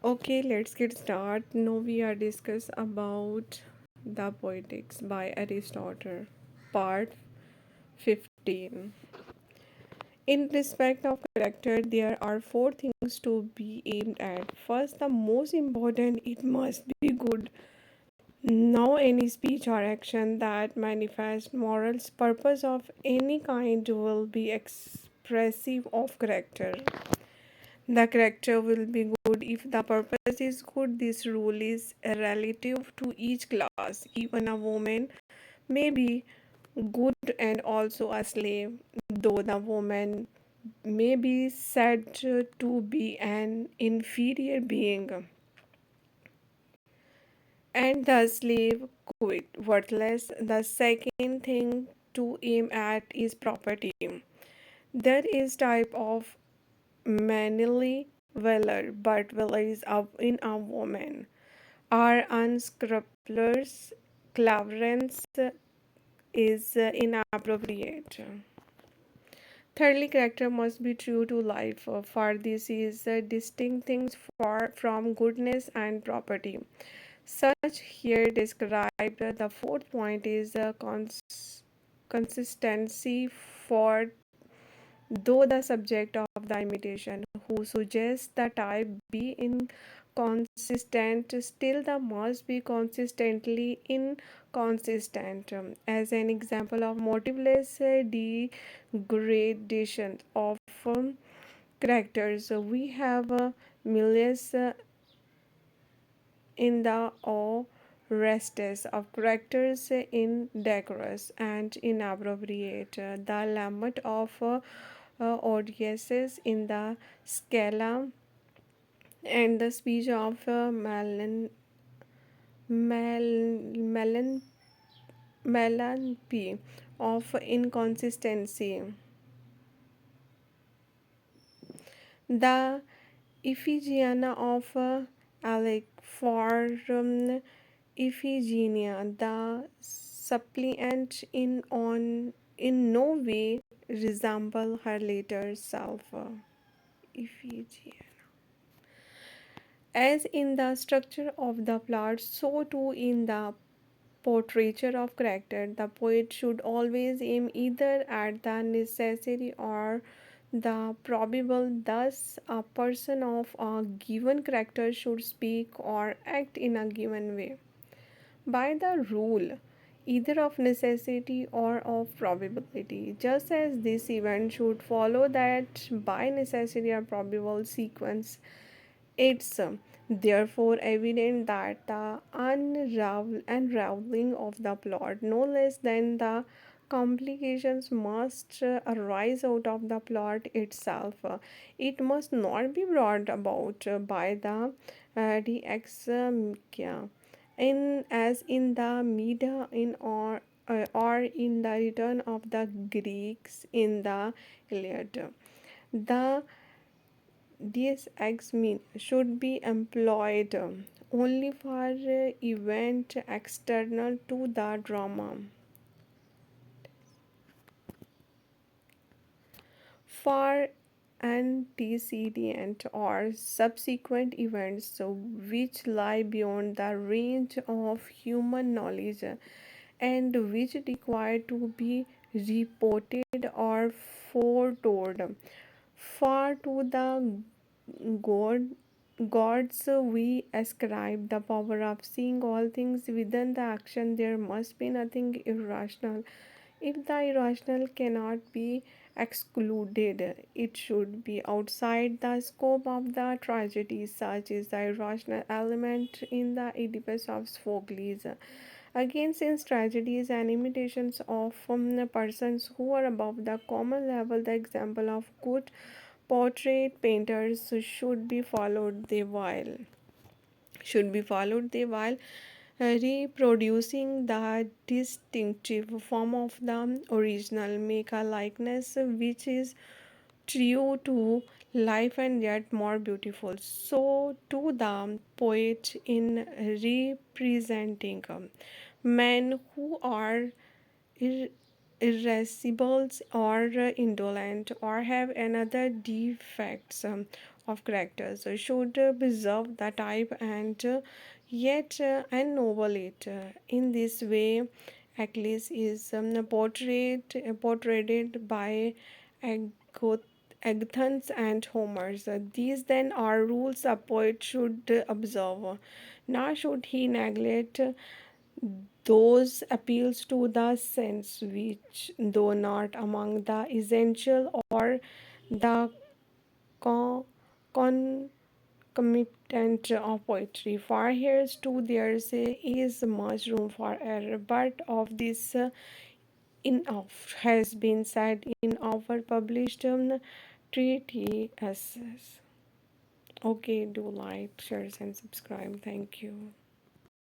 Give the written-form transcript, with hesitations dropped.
Okay, let's get started. Now we are discuss about the Poetics by Aristotle, part 15. In respect of character, there are four things to be aimed at. First, the most important, it must be good. Now, any speech or action that manifests morals purpose of any kind will be expressive of character. The character will be good if the purpose is good. This rule is relative to each class. Even a woman may be good and also a slave, though the woman may be said to be an inferior being, and the slave quit worthless. The second thing to aim at is property. There is type of manly valor, but valor is up in a woman. Our unscrupulous cleverance is inappropriate. Thirdly, character must be true to life, for this is distinct things from goodness and property. Such here described, the fourth point is consistency, for though the subject of the imitation who suggests the type be inconsistent, still the must be consistently inconsistent. As an example of motiveless degradation of characters, we have Milius in the Orestes of characters indecorous and inappropriate. The Lamont of Odysseus in the Scala, and the speech of Melan, Melanpe of inconsistency. The Iphigenia of Alec for Iphigenia, the suppliant in no way resemble her later self. Iphigenia. As in the structure of the plot, so too in the portraiture of character, the poet should always aim either at the necessary or the probable. Thus, a person of a given character should speak or act in a given way. By the rule, either of necessity or of probability, just as this event should follow that by necessary or probable sequence. It's therefore evident that the unraveling of the plot, no less than the complications, must arise out of the plot itself. It must not be brought about by the Reexamkia, in as in the Medea or in the return of the Greeks in the Iliad. The these acts mean should be employed only for event external to the drama. For antecedent or subsequent events which lie beyond the range of human knowledge and which require to be reported or foretold. For to the God, gods we ascribe the power of seeing all things within the action. There must be nothing irrational. If the irrational cannot be excluded, it should be outside the scope of the tragedy. Such is the irrational element in the Oedipus of Sophocles. Again, since tragedies and imitations of persons who are above the common level, the example of good portrait painters should be followed they while reproducing the distinctive form of the original, make a likeness which is true to life and yet more beautiful. So to the poet, in representing men who are ir- irascible or indolent or have another defects, of characters should preserve the type and yet ennoble it. In this way, Achilles is portrayed by Agath- Agathons and Homers. These then are rules a poet should observe. Nor should he neglect those appeals to the sense which, though not among the essential or the con- concomitant of poetry. For here's too there is much room for error, but of this enough has been said in our published treatises. Okay, do like, share, and subscribe. Thank you.